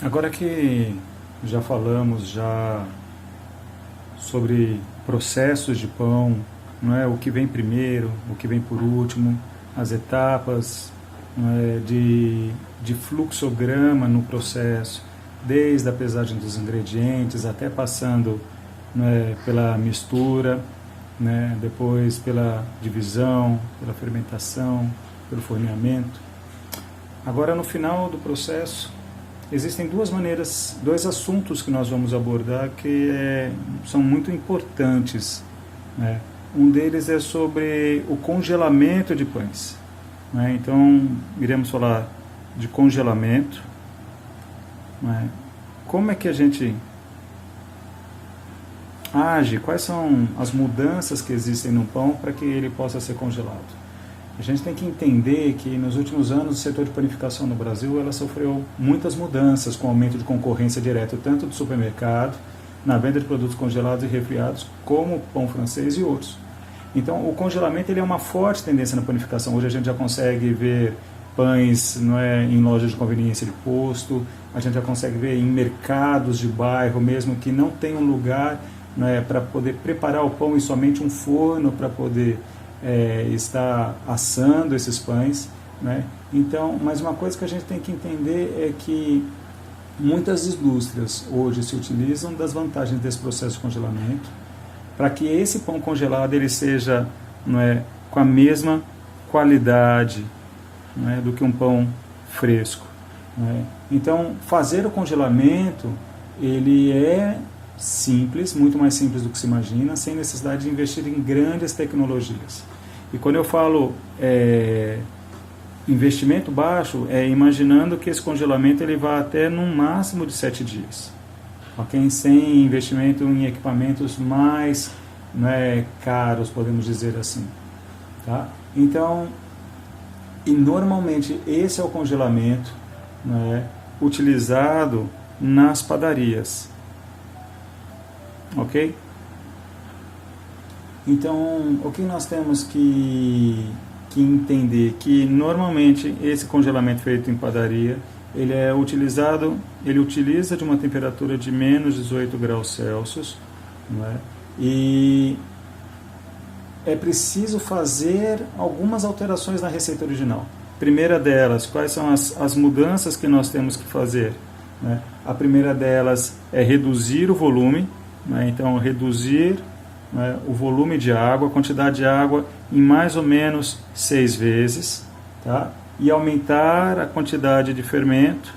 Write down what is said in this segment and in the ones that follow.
Agora que já falamos já sobre processos de pão, não é, o que vem primeiro, o que vem por último, as etapas, não é, de fluxograma no processo, desde a pesagem dos ingredientes até passando, não é, pela mistura, né, depois pela divisão, pela fermentação, pelo forneamento. Agora, no final do processo, existem duas maneiras, dois assuntos que nós vamos abordar que são muito importantes, né? Um deles é sobre o congelamento de pães, né? Então, iremos falar de congelamento, né? Como é que a gente age, quais são as mudanças que existem no pão para que ele possa ser congelado. A gente tem que entender que nos últimos anos o setor de panificação no Brasil ela sofreu muitas mudanças com o aumento de concorrência direta, tanto do supermercado, na venda de produtos congelados e resfriados, como o pão francês e outros. Então o congelamento ele é uma forte tendência na panificação. Hoje a gente já consegue ver pães, não é, em lojas de conveniência de posto, a gente já consegue ver em mercados de bairro mesmo que não tem um lugar, né, para poder preparar o pão e somente um forno para poder está assando esses pães, né? Então, mas uma coisa que a gente tem que entender é que muitas indústrias hoje se utilizam das vantagens desse processo de congelamento para que esse pão congelado ele seja, não é, com a mesma qualidade, não é, do que um pão fresco, não é? Então, fazer o congelamento ele é simples, muito mais simples do que se imagina, sem necessidade de investir em grandes tecnologias. E quando eu falo investimento baixo, é imaginando que esse congelamento ele vai até no máximo de 7 dias. Okay? Sem investimento em equipamentos mais, né, caros, podemos dizer assim. Tá? Então, e normalmente esse é o congelamento, né, utilizado nas padarias. Ok? Então, o que nós temos que entender? Que normalmente esse congelamento feito em padaria, ele utiliza de uma temperatura de menos 18 graus Celsius, não é? E é preciso fazer algumas alterações na receita original. Primeira delas, quais são as mudanças que nós temos que fazer? Né? A primeira delas é reduzir o volume, né? Então reduzir, né, o volume de água, a quantidade de água em mais ou menos 6 vezes, tá? E aumentar a quantidade de fermento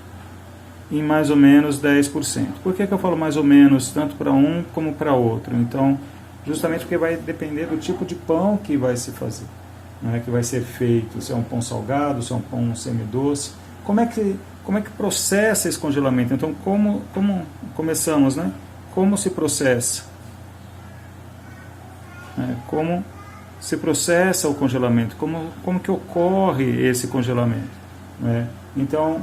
em mais ou menos 10%. Por que eu falo mais ou menos, tanto para um como para outro? Então, justamente porque vai depender do tipo de pão que vai se fazer, né, que vai ser feito, se é um pão salgado, se é um pão semidoce. Como é que processa esse congelamento? Então, como começamos, né? Como se processa? Como se processa o congelamento? Como que ocorre esse congelamento? Né? Então,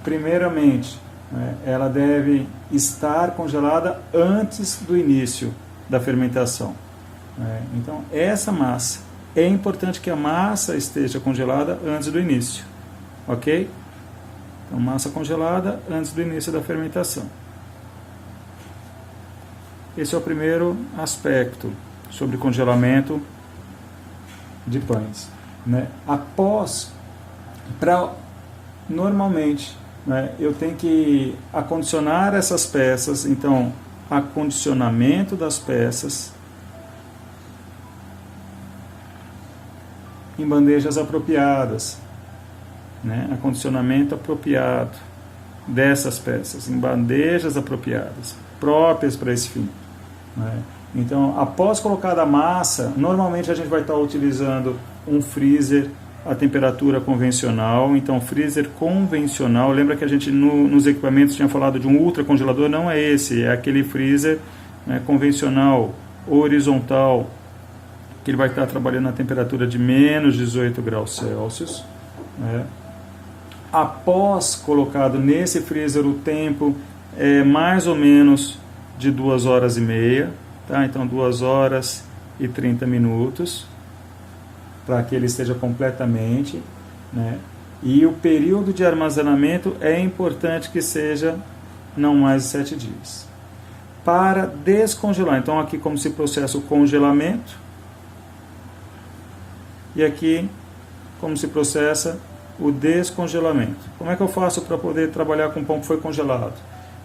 primeiramente, né, ela deve estar congelada antes do início da fermentação. Né? Então, essa massa, é importante que a massa esteja congelada antes do início. Ok? Então, massa congelada antes do início da fermentação. Esse é o primeiro aspecto sobre congelamento de pães. Né? Normalmente, né, eu tenho que acondicionar essas peças, então, acondicionamento das peças em bandejas apropriadas, né? Acondicionamento apropriado dessas peças, em bandejas apropriadas, próprias para esse fim. Né? Então, após colocada a massa, normalmente a gente vai estar utilizando um freezer a temperatura convencional. Então, freezer convencional, lembra que a gente nos equipamentos tinha falado de um ultracongelador? Não é esse, é aquele freezer, né, convencional, horizontal, que ele vai estar trabalhando a temperatura de menos 18 graus Celsius. Né? Após colocado nesse freezer, o tempo é mais ou menos de 2 horas e meia, tá? Então 2 horas e 30 minutos, para que ele esteja completamente, né, E o período de armazenamento é importante que seja não mais de 7 dias. Para descongelar, então aqui como se processa o congelamento, e aqui como se processa o descongelamento. Como é que eu faço para poder trabalhar com pão que foi congelado?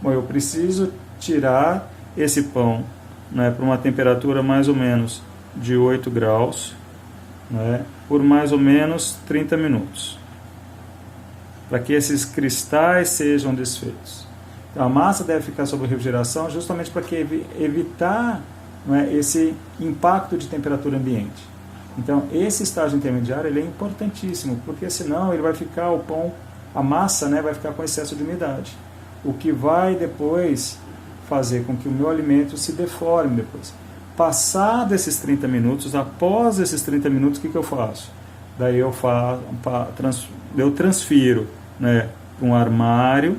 Bom, eu preciso tirar esse pão, né, para uma temperatura mais ou menos de 8 graus, né, por mais ou menos 30 minutos, para que esses cristais sejam desfeitos. Então, a massa deve ficar sob refrigeração justamente para evitar, né, esse impacto de temperatura ambiente. Então, esse estágio intermediário ele é importantíssimo, porque senão ele vai ficar, o pão, a massa, né, vai ficar com excesso de umidade, o que vai depois fazer com que o meu alimento se deforme depois. Passado esses 30 minutos, após esses 30 minutos, o que eu faço? Daí eu transfiro, né, para um armário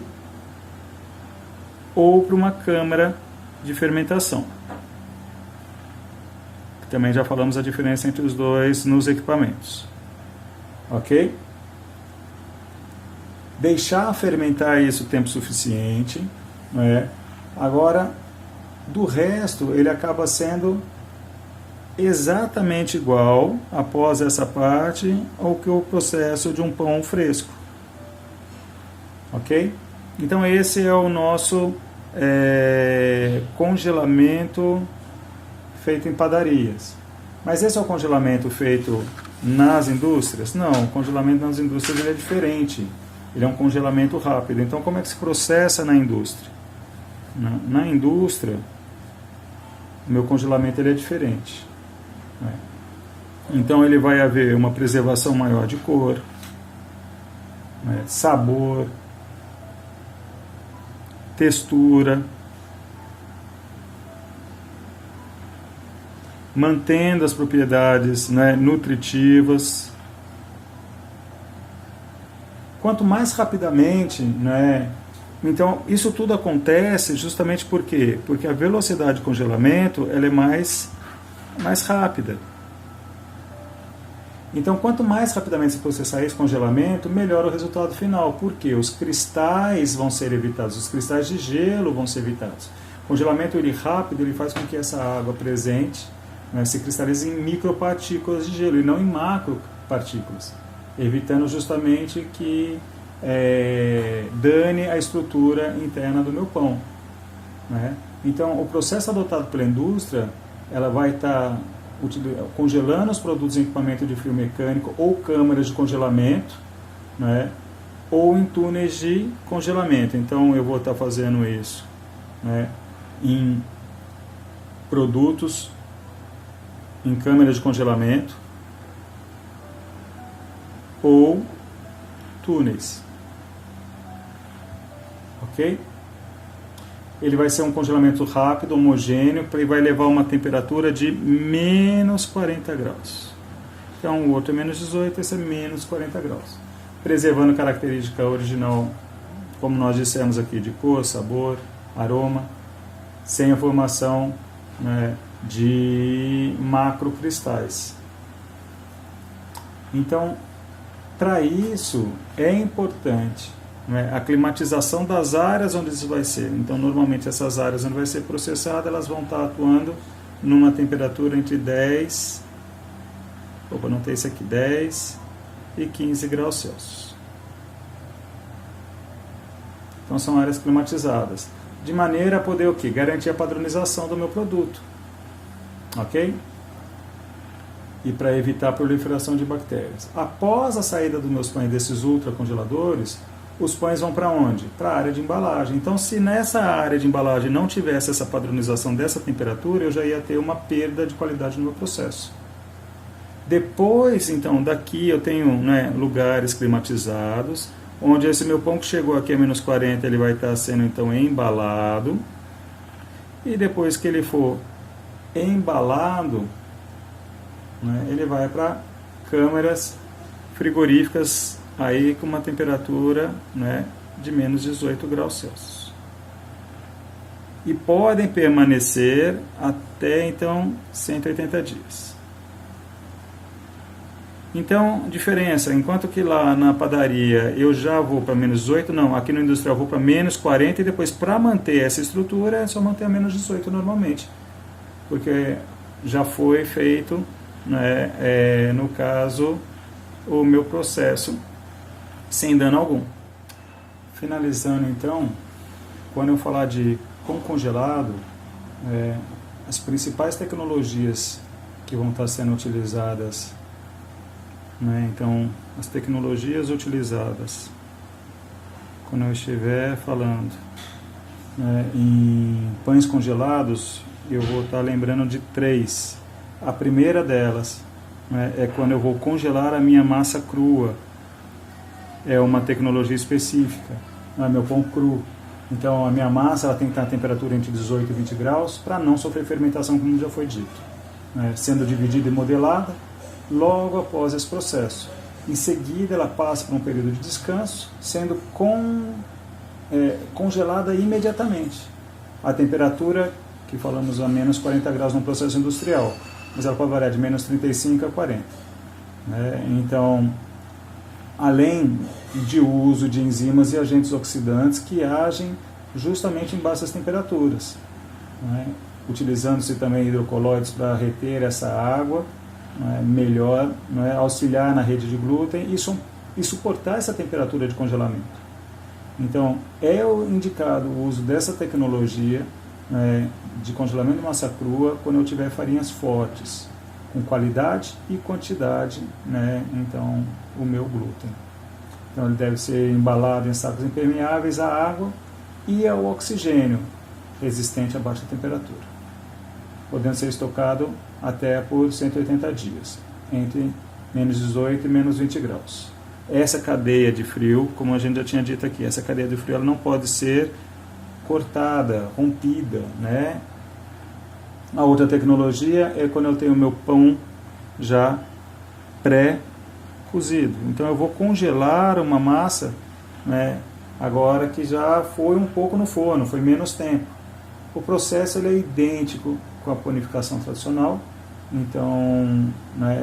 ou para uma câmara de fermentação. Também já falamos a diferença entre os dois nos equipamentos. Ok? Deixar fermentar isso o tempo suficiente, né? Agora, do resto, ele acaba sendo exatamente igual, após essa parte, ao que o processo de um pão fresco. Ok? Então, esse é o nosso congelamento feito em padarias. Mas esse é o congelamento feito nas indústrias? Não, o congelamento nas indústrias ele é diferente. Ele é um congelamento rápido. Então, como é que se processa na indústria? Na indústria, o meu congelamento ele é diferente. Então, ele vai haver uma preservação maior de cor, sabor, textura, mantendo as propriedades, né, nutritivas. Quanto mais rapidamente, né, então isso tudo acontece justamente por quê? Porque a velocidade de congelamento ela é mais rápida. Então, quanto mais rapidamente se processar esse congelamento, melhor o resultado final. Por quê? Os cristais vão ser evitados, os cristais de gelo vão ser evitados. O congelamento ele rápido ele faz com que essa água presente, né, se cristalize em micropartículas de gelo e não em macropartículas, evitando justamente que dane a estrutura interna do meu pão, né? Então, o processo adotado pela indústria, ela vai estar congelando os produtos em equipamento de frio mecânico ou câmaras de congelamento, né, ou em túneis de congelamento. Então, eu vou estar fazendo isso, né, em produtos em câmeras de congelamento ou túneis. Ok? Ele vai ser um congelamento rápido, homogêneo, e vai levar uma temperatura de menos 40 graus. Então, o outro é menos 18, esse é menos 40 graus. Preservando a característica original, como nós dissemos aqui, de cor, sabor, aroma, sem a formação, né, de macrocristais. Então, para isso, é importante, né, a climatização das áreas onde isso vai ser. Então, normalmente, essas áreas onde vai ser processado, elas vão estar atuando numa temperatura entre 10 e 15 graus Celsius. Então, são áreas climatizadas, de maneira a poder o quê? Garantir a padronização do meu produto. Ok? E para evitar a proliferação de bactérias. Após a saída dos meus pães desses ultracongeladores, os pães vão para onde? Para a área de embalagem. Então, se nessa área de embalagem não tivesse essa padronização dessa temperatura, eu já ia ter uma perda de qualidade no meu processo. Depois, então, daqui eu tenho, né, lugares climatizados, onde esse meu pão que chegou aqui a menos 40, ele vai estar sendo, então, embalado. E depois que ele for embalado, né, ele vai para câmaras frigoríficas aí com uma temperatura, né, de menos 18 graus Celsius. E podem permanecer até, então, 180 dias. Então, diferença, enquanto que lá na padaria eu já vou para menos 18, não, aqui no industrial eu vou para menos 40 e depois para manter essa estrutura é só manter a menos 18 normalmente, porque já foi feito, né, no caso, o meu processo sem dano algum. Finalizando então, quando eu falar de pão congelado, as principais tecnologias que vão estar sendo utilizadas, né, então as tecnologias utilizadas quando eu estiver falando, né, em pães congelados, eu vou estar lembrando de 3. A primeira delas, né, é quando eu vou congelar a minha massa crua. É uma tecnologia específica, não é meu pão cru. Então a minha massa ela tem que estar a temperatura entre 18 e 20 graus para não sofrer fermentação, como já foi dito, né, sendo dividida e modelada logo após esse processo. Em seguida ela passa por um período de descanso, sendo congelada imediatamente. A temperatura que falamos a menos 40 graus no processo industrial, mas ela pode variar de menos 35 a 40. Então, além de uso de enzimas e agentes oxidantes que agem justamente em baixas temperaturas, utilizando-se também hidrocolóides para reter essa água, melhor, auxiliar na rede de glúten e suportar essa temperatura de congelamento. Então, é indicado o uso dessa tecnologia de congelamento de massa crua quando eu tiver farinhas fortes, com qualidade e quantidade, então, o meu glúten. Então, ele deve ser embalado em sacos impermeáveis à água e ao oxigênio, resistente a baixa temperatura, podendo ser estocado até por 180 dias, entre menos 18 e menos 20 graus. Essa cadeia de frio, como a gente já tinha dito aqui, essa cadeia de frio ela não pode ser cortada, rompida, né? A outra tecnologia é quando eu tenho o meu pão já pré-cozido. Então eu vou congelar uma massa, agora que já foi um pouco no forno, foi menos tempo. O processo ele é idêntico com a panificação tradicional. Então,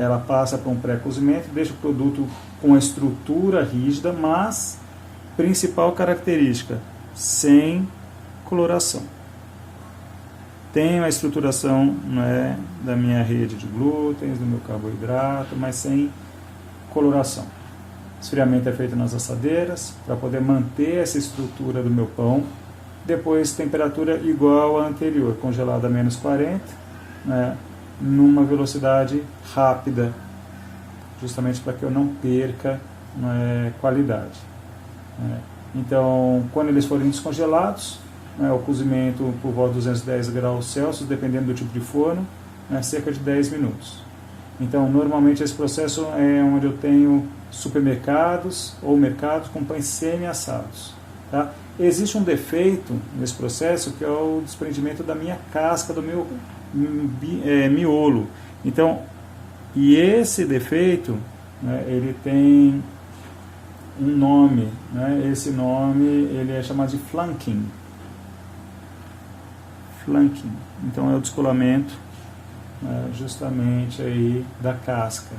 ela passa para um pré-cozimento, deixa o produto com a estrutura rígida, mas principal característica, sem coloração. Tem a estruturação da minha rede de glúten, do meu carboidrato, mas sem coloração. Esfriamento é feito nas assadeiras para poder manter essa estrutura do meu pão. Depois, temperatura igual à anterior, congelada a menos 40, numa velocidade rápida, justamente para que eu não perca qualidade. Então, quando eles forem descongelados, o cozimento por volta de 210 graus Celsius, dependendo do tipo de forno, cerca de 10 minutos. Então, normalmente esse processo é onde eu tenho supermercados ou mercados com pães semi-assados. Tá? Existe um defeito nesse processo que é o desprendimento da minha casca, do meu miolo. Então, e esse defeito, ele tem um nome, esse nome ele é chamado de flanking. Então é o descolamento justamente aí da casca.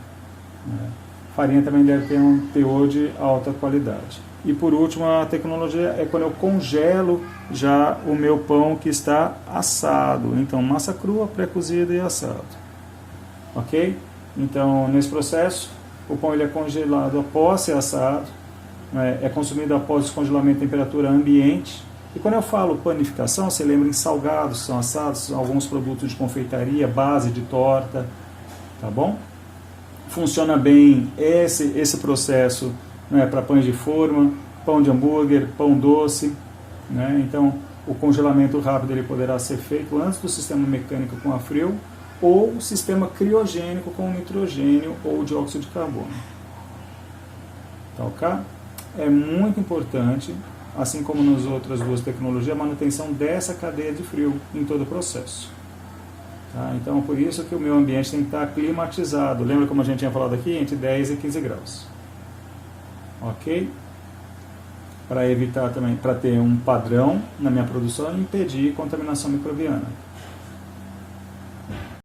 Farinha também deve ter um teor de alta qualidade. E por último, a tecnologia é quando eu congelo já o meu pão que está assado. Então, massa crua, pré-cozida e assado. Ok? Então, nesse processo, o pão ele é congelado após ser assado, é consumido após descongelamento em temperatura ambiente. E quando eu falo panificação, você lembra em salgados que são assados, alguns produtos de confeitaria, base de torta, tá bom? Funciona bem esse processo para pães de forma, pão de hambúrguer, pão doce. Então, o congelamento rápido ele poderá ser feito antes do sistema mecânico com a frio ou sistema criogênico com nitrogênio ou dióxido de carbono. Tá ok? É muito importante, assim como nas outras duas tecnologias, a manutenção dessa cadeia de frio em todo o processo. Tá? Então, por isso que o meu ambiente tem que estar climatizado. Lembra como a gente tinha falado aqui? Entre 10 e 15 graus. Ok? Para evitar também, para ter um padrão na minha produção e impedir contaminação microbiana.